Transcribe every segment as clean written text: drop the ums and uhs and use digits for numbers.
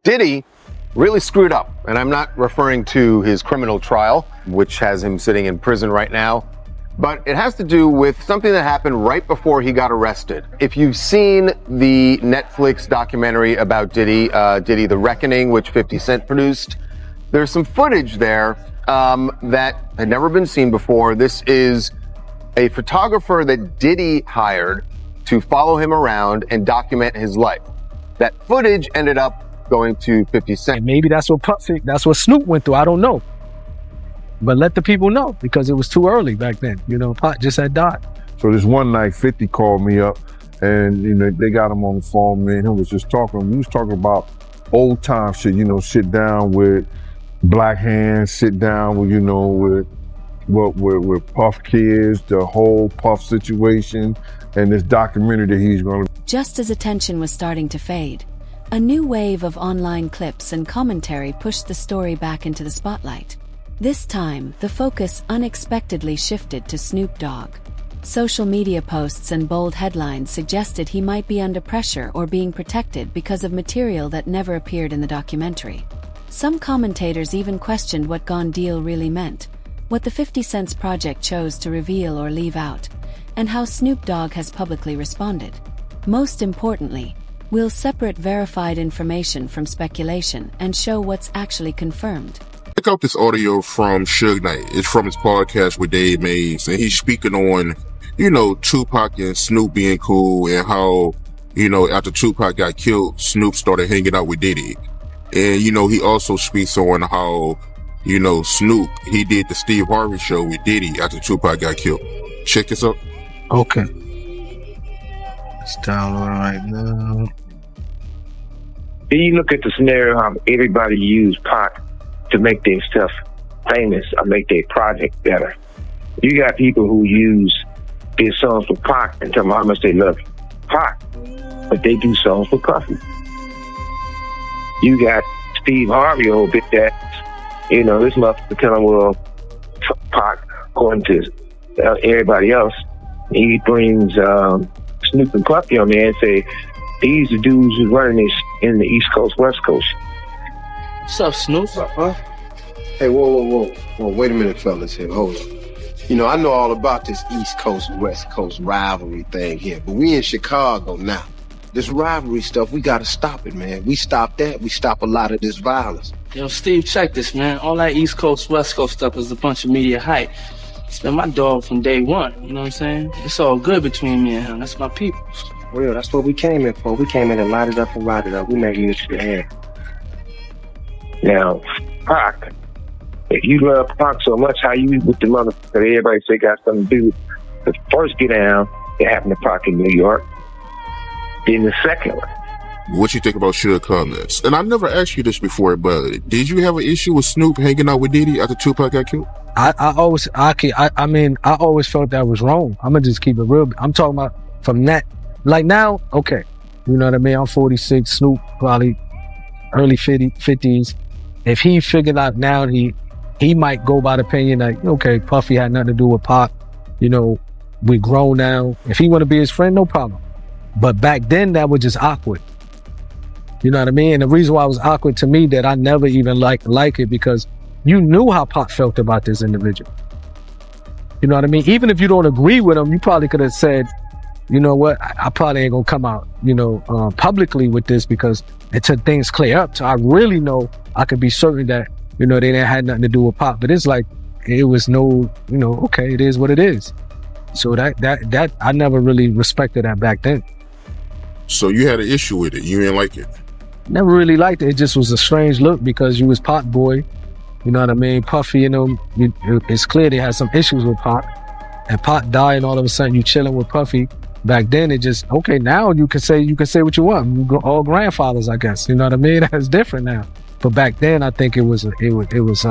Diddy really screwed up, and I'm not referring to his criminal trial, which has him sitting in prison right now, but it has to do with something that happened right before he got arrested. If you've seen the Netflix documentary about Diddy, Diddy The Reckoning, which 50 Cent produced, there's some footage there that had never been seen before. This is a photographer that Diddy hired to follow him around and document his life. That footage ended up going to 50 Cent. And maybe that's what Snoop went through. I don't know. But let the people know, because it was too early back then. You know, Pac just had died. So this one night, 50 called me up, and you know they got him on the phone. Man, he was just talking. We was talking about old time shit. You know, sit down with Black Hands, sit down with with Puff Kids, the whole Puff situation, and this documentary that he's going to. Just as attention was starting to fade, a new wave of online clips and commentary pushed the story back into the spotlight. This time, the focus unexpectedly shifted to Snoop Dogg. Social media posts and bold headlines suggested he might be under pressure or being protected because of material that never appeared in the documentary. Some commentators even questioned what Gone Deal really meant, what the 50 Cent's project chose to reveal or leave out, and how Snoop Dogg has publicly responded. Most importantly, we'll separate verified information from speculation and show what's actually confirmed. Check out this audio from Suge Knight. It's from his podcast with Dave Mays, and he's speaking on, you know, Tupac and Snoop being cool, and how, you know, after Tupac got killed, Snoop started hanging out with Diddy. And, you know, he also speaks on how, you know, Snoop, he did the Steve Harvey show with Diddy after Tupac got killed. Check this out. Okay. It's downloading right now. Then you look at the scenario how everybody used Pac to make their stuff famous or make their project better. You got people who use their songs for Pac and tell them how much they love Pac, but they do songs for Puffy. You got Steve Harvey a whole bit that, you know, this motherfucker telling, well, Pac, according to everybody else, he brings Snoop and Puffy on there and say, these are dudes who's running this in the East Coast, West Coast. What's up, Snoop? What's up, huh? Hey, whoa. Wait a minute, fellas here. Hold on. You know, I know all about this East Coast, West Coast rivalry thing here, but we in Chicago now. This rivalry stuff, we gotta stop it, man. We stop that, we stop a lot of this violence. Yo, Steve, check this, man. All that East Coast, West Coast stuff is a bunch of media hype. It's been my dog from day one, you know what I'm saying? It's all good between me and him. That's my people. Real, that's what we came in for. We came in to light it up and ride it up. We make music to air. Now, Pac, if you love Pac so much, how you with the motherfucker that everybody say got something to do with the first get down that happened to Pac in New York, then the second one. What you think about Suge comments? And I never asked you this before, but did you have an issue with Snoop hanging out with Diddy after Tupac got killed? I always felt that was wrong. I'm gonna just keep it real. I'm talking about from that, like now, okay, you know what I mean? I'm 46, Snoop probably early 50s. If he figured out now, he might go by the opinion that, okay, Puffy had nothing to do with Pac. You know, we grown now. If he want to be his friend, no problem. But back then, that was just awkward. You know what I mean? And the reason why it was awkward to me that I never even like it because you knew how Pac felt about this individual. You know what I mean? Even if you don't agree with him, you probably could have said, you know what, I probably ain't gonna come out, you know, publicly with this because until things clear up. So I really know I could be certain that, you know, they didn't have nothing to do with Pac. But it's like, it was no, you know, okay, it is what it is. So that I never really respected that back then. So you had an issue with it. You didn't like it? Never really liked it. It just was a strange look because you was Pac boy. You know what I mean? Puffy, you know, it's clear they had some issues with Pac. And Pac died and all of a sudden you chilling with Puffy. Back then it just, okay, now you can say what you want. We're all grandfathers, I guess. You know what I mean? That's different now. But back then I think it was weird, it was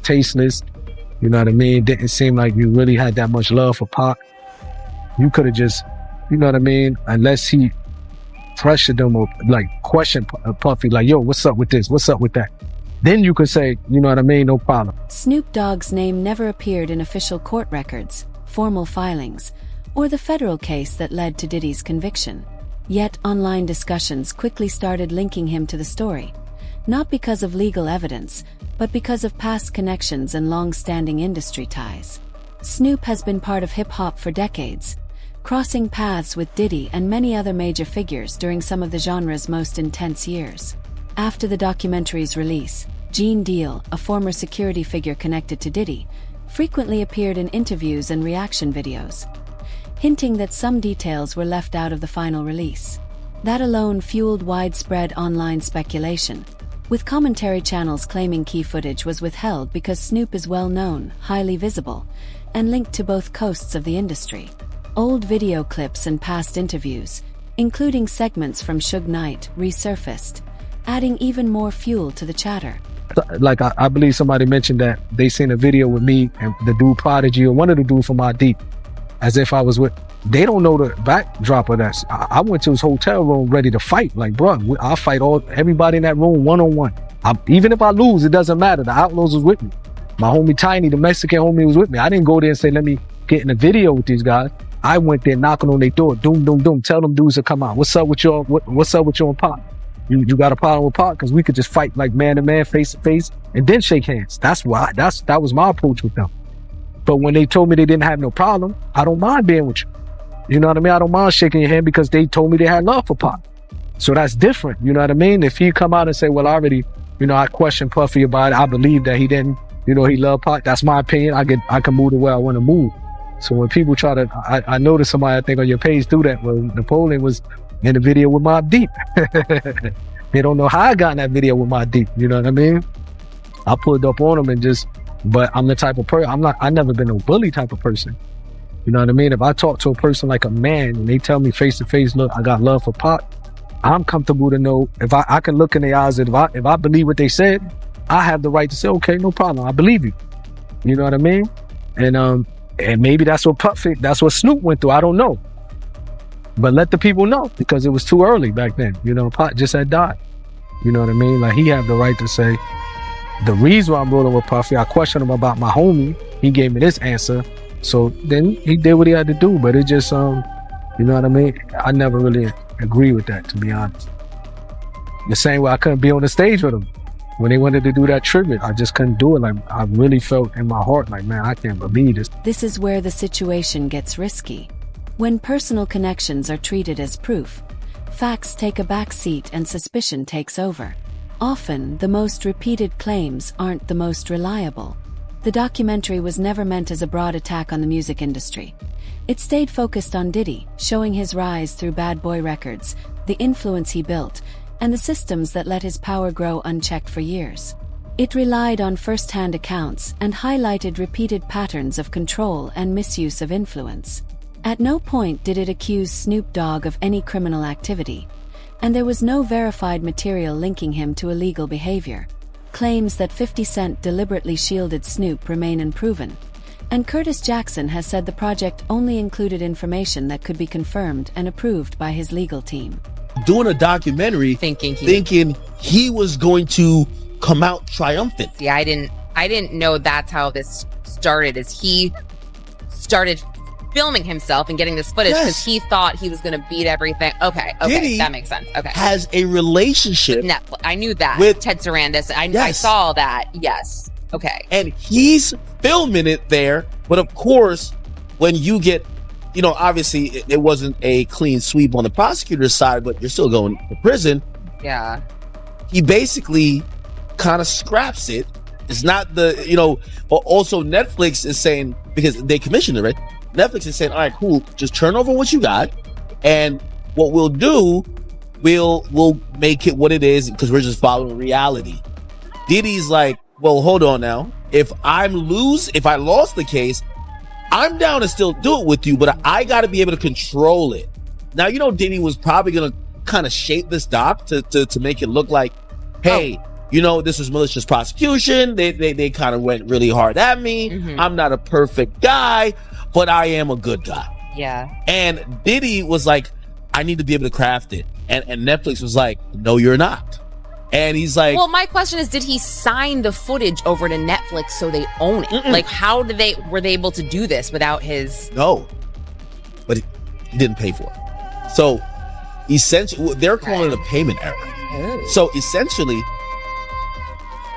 tasteless. You know what I mean? It didn't seem like you really had that much love for Pac. You could have just, you know what I mean? Unless he pressured them or like questioned Puffy, like, yo, what's up with this? What's up with that? Then you could say, you know what I mean? No problem. Snoop Dogg's name never appeared in official court records, formal filings, or the federal case that led to Diddy's conviction. Yet online discussions quickly started linking him to the story, not because of legal evidence, but because of past connections and long-standing industry ties. Snoop has been part of hip-hop for decades, crossing paths with Diddy and many other major figures during some of the genre's most intense years. After the documentary's release, Gene Deal, a former security figure connected to Diddy, frequently appeared in interviews and reaction videos, hinting that some details were left out of the final release. That alone fueled widespread online speculation, with commentary channels claiming key footage was withheld because Snoop is well-known, highly visible, and linked to both coasts of the industry. Old video clips and past interviews, including segments from Suge Knight, resurfaced, adding even more fuel to the chatter. Like I believe somebody mentioned that they seen a video with me and the dude Prodigy or one of the dudes from My Deep, as if I was with. They don't know the backdrop of that. I went to his hotel room ready to fight. Like, bro, I'll fight everybody in that room one-on-one. Even if I lose, it doesn't matter. The Outlaws was with me. My homie Tiny, the Mexican homie, was with me. I didn't go there and say, let me get in a video with these guys. I went there knocking on their door, doom, doom, doom. Tell them dudes to come out. What's up with y'all? What's up with you and Pop? You got a problem with Pop? Because we could just fight like man to man, face to face, and then shake hands. That was my approach with them. But when they told me they didn't have no problem, I don't mind being with you. You know what I mean? I don't mind shaking your hand because they told me they had love for Pop. So that's different. You know what I mean? If he come out and say, well, I already, I questioned Puffy about it. I believe that he didn't, he loved Pop. That's my opinion. I can move the way I want to move. So when people try to, I noticed somebody, I think on your page do that. Well, Napoleon was in the video with Mobb Deep. They don't know how I got in that video with Mobb Deep. You know what I mean? I pulled up on him but I'm the type of person, I never been a bully type of person. You know what I mean? If I talk to a person like a man and they tell me face to face, look, I got love for Pop, I'm comfortable to know if I can look in their eyes and if I believe what they said, I have the right to say, okay, no problem, I believe you. You know what I mean? And maybe that's what Snoop went through. I don't know. But let the people know because it was too early back then. Pop just had died. You know what I mean? Like he had the right to say, the reason why I'm rolling with Puffy, I questioned him about my homie. He gave me this answer. So then he did what he had to do. But it just, you know what I mean? I never really agree with that, to be honest. The same way I couldn't be on the stage with him. When they wanted to do that tribute, I just couldn't do it. Like I really felt in my heart, like, man, I can't believe this. This is where the situation gets risky. When personal connections are treated as proof, facts take a back seat and suspicion takes over. Often, the most repeated claims aren't the most reliable. The documentary was never meant as a broad attack on the music industry. It stayed focused on Diddy, showing his rise through Bad Boy Records, the influence he built, and the systems that let his power grow unchecked for years. It relied on first-hand accounts and highlighted repeated patterns of control and misuse of influence. At no point did it accuse Snoop Dogg of any criminal activity, and there was no verified material linking him to illegal behavior. Claims that 50 Cent deliberately shielded Snoop remain unproven, and Curtis Jackson has said the project only included information that could be confirmed and approved by his legal team. Doing a documentary, thinking he was going to come out triumphant. Yeah, I didn't know that's how this started. Is he started filming himself and getting this footage because he thought he was going to beat everything. Okay, Diddy that makes sense. Okay, has a relationship. Netflix. I knew that with Ted Sarandis. I saw that. Yes. Okay. And he's filming it there, but of course, when you get, obviously it wasn't a clean sweep on the prosecutor's side, but you're still going to prison. Yeah. He basically kind of scraps it. It's not also Netflix is saying, because they commissioned it, right? Netflix is saying, all right, cool, just turn over what you got, and what we'll do, we'll make it what it is because we're just following reality. Diddy's like, well, hold on now. If I lost the case, I'm down to still do it with you, but I got to be able to control it. Now, Diddy was probably going to kind of shape this doc to make it look like, hey, this was malicious prosecution. They kind of went really hard at me. Mm-hmm. I'm not a perfect guy, but I am a good guy. Yeah. And Diddy was like, I need to be able to craft it. And Netflix was like, no, you're not. And he's like, well, my question is, did he sign the footage over to Netflix so they own it? Mm-mm. Like, how were they able to do this without his? No, but he didn't pay for it. So essentially, they're calling it a payment error. So essentially,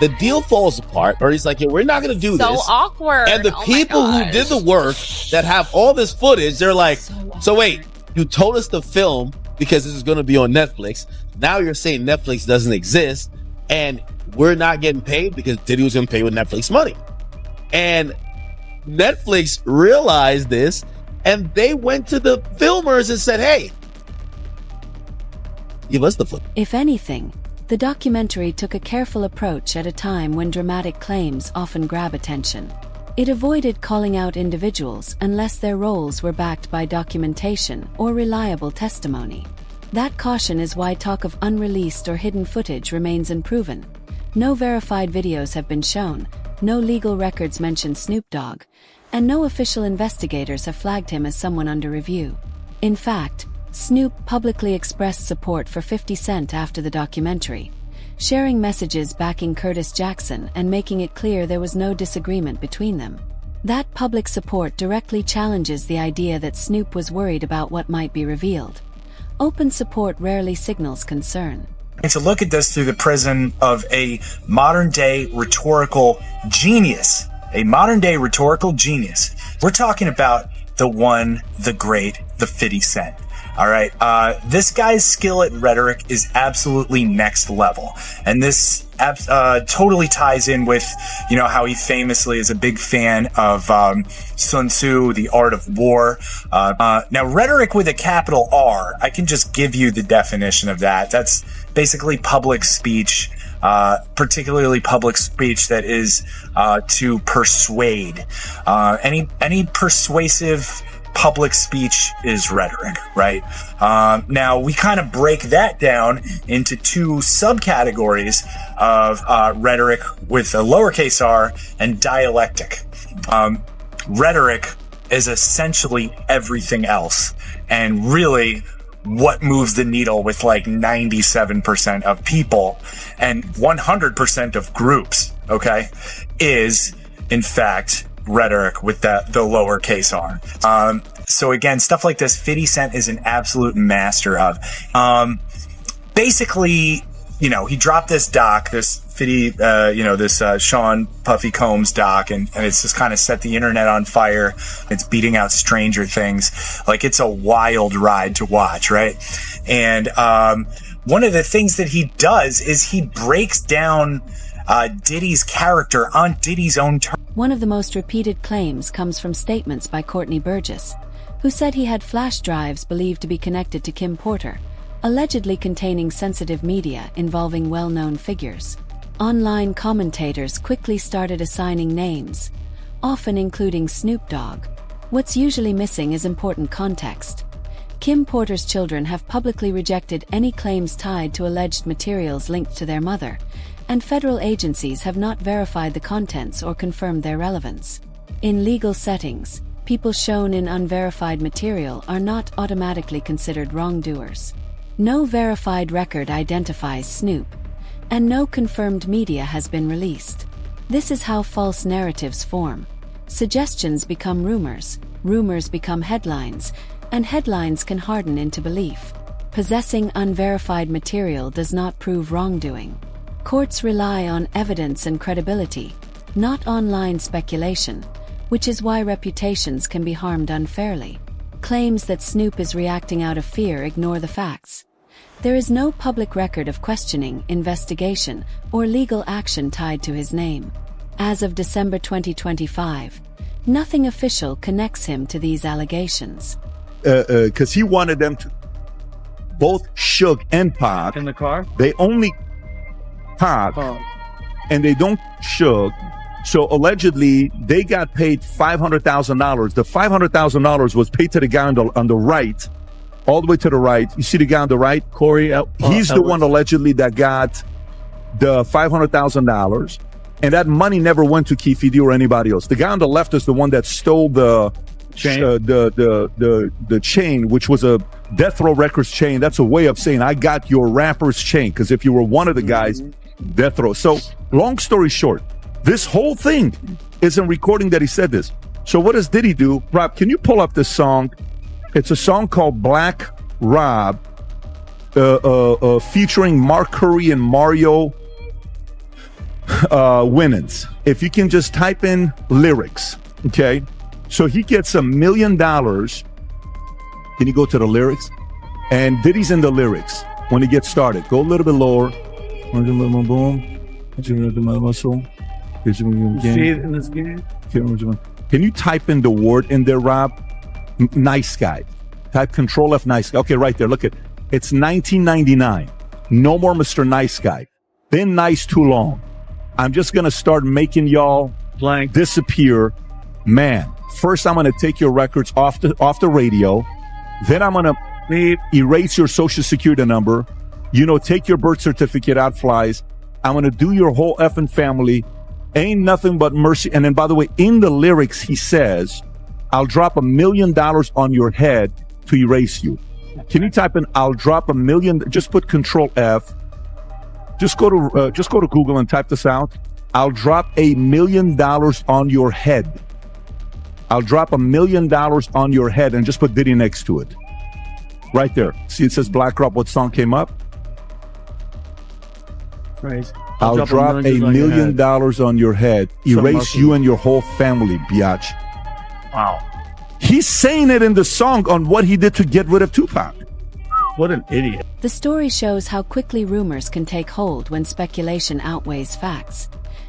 the deal falls apart, or he's like, yeah, we're not going to do this. So awkward. And the people who did the work that have all this footage, they're like, so wait, you told us to film because this is going to be on Netflix. Now you're saying Netflix doesn't exist and we're not getting paid because Diddy was going to pay with Netflix money. And Netflix realized this and they went to the filmers and said, hey, give us the footage. If anything, the documentary took a careful approach at a time when dramatic claims often grab attention. It avoided calling out individuals unless their roles were backed by documentation or reliable testimony. That caution is why talk of unreleased or hidden footage remains unproven. No verified videos have been shown, no legal records mention Snoop Dogg, and no official investigators have flagged him as someone under review. In fact, Snoop publicly expressed support for 50 Cent after the documentary, sharing messages backing Curtis Jackson and making it clear there was no disagreement between them. That public support directly challenges the idea that Snoop was worried about what might be revealed. Open support rarely signals concern. And to look at this through the prism of a modern-day rhetorical genius, we're talking about the one, the great, the 50 Cent. All right. This guy's skill at rhetoric is absolutely next level. And this totally ties in with, how he famously is a big fan of Sun Tzu, The Art of War. Now, rhetoric with a capital R, I can just give you the definition of that. That's basically public speech, particularly public speech that is to persuade. Any persuasive public speech is rhetoric, right? Now, we kind of break that down into two subcategories of rhetoric with a lowercase r and dialectic. Rhetoric is essentially everything else, and really what moves the needle with like 97% of people and 100% of groups, okay, is in fact rhetoric with the lowercase r. So again, stuff like this, 50 Cent is an absolute master of. Basically, he dropped this doc, this 50, this Sean Puffy Combs doc, and it's just kind of set the internet on fire. It's beating out Stranger Things. Like, it's a wild ride to watch, right? And one of the things that he does is he breaks down Diddy's character on Diddy's own terms. One of the most repeated claims comes from statements by Courtney Burgess, who said he had flash drives believed to be connected to Kim Porter, allegedly containing sensitive media involving well-known figures. Online commentators quickly started assigning names, often including Snoop Dogg. What's usually missing is important context. Kim Porter's children have publicly rejected any claims tied to alleged materials linked to their mother, and federal agencies have not verified the contents or confirmed their relevance. In legal settings, people shown in unverified material are not automatically considered wrongdoers. No verified record identifies Snoop, and no confirmed media has been released. This is how false narratives form. Suggestions become rumors, rumors become headlines, and headlines can harden into belief. Possessing unverified material does not prove wrongdoing. Courts rely on evidence and credibility, not online speculation, which is why reputations can be harmed unfairly. Claims that Snoop is reacting out of fear ignore the facts. There is no public record of questioning, investigation, or legal action tied to his name. As of December 2025, nothing official connects him to these allegations. Because he wanted them to, both Suge and Pac. In the car? They only Pac, and they don't Suge. So allegedly, they got paid $500,000. The $500,000 was paid to the guy on the right, all the way to the right. You see the guy on the right, Corey? He's the one allegedly that got the $500,000, and that money never went to Keefe D or anybody else. The guy on the left is the one that stole the chain, the chain, which was a Death Row Records chain. That's a way of saying I got your rapper's chain, because if you were one of the guys, Death Row. So long story short, this whole thing is a recording that he said this. So what does Diddy do? Rob, can you pull up this song? It's a song called Black Rob. featuring Mark Curry and Mario Winans. If you can just type in lyrics, okay? So he gets $1 million. Can you go to the lyrics? And Diddy's in the lyrics when he gets started. Go a little bit lower. Can you type in the word in there, Rob? Nice guy. Type Control F, nice guy. Okay, right there. Look at it's 1999. No more Mr. Nice Guy. Been nice too long. I'm just gonna start making y'all blank disappear. Man, first I'm gonna take your records off the radio. Then I'm gonna erase your social security number. Take your birth certificate out flies. I'm gonna do your whole effing family. Ain't nothing but mercy. And then, by the way, in the lyrics, he says, I'll drop $1 million on your head to erase you. Can you type in, I'll drop $1 million, just put Control F. Just go to Google and type this out. I'll drop $1 million on your head. I'll drop $1 million on your head and just put Diddy next to it. Right there. See, it says Black Rob. What song came up? Phrase. I'll drop $1 million on your head. Erase you and your whole family, biatch. Wow. He's saying it in the song on what he did to get rid of Tupac. What an idiot. The story shows how quickly rumors can take hold when speculation outweighs facts,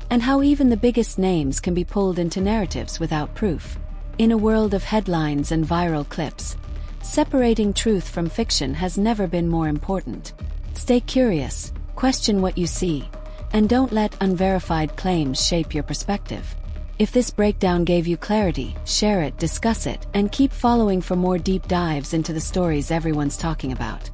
and how even the biggest names can be pulled into narratives without proof. In a world of headlines and viral clips, separating truth from fiction has never been more important. Stay curious, question what you see, and don't let unverified claims shape your perspective. If this breakdown gave you clarity, share it, discuss it, and keep following for more deep dives into the stories everyone's talking about.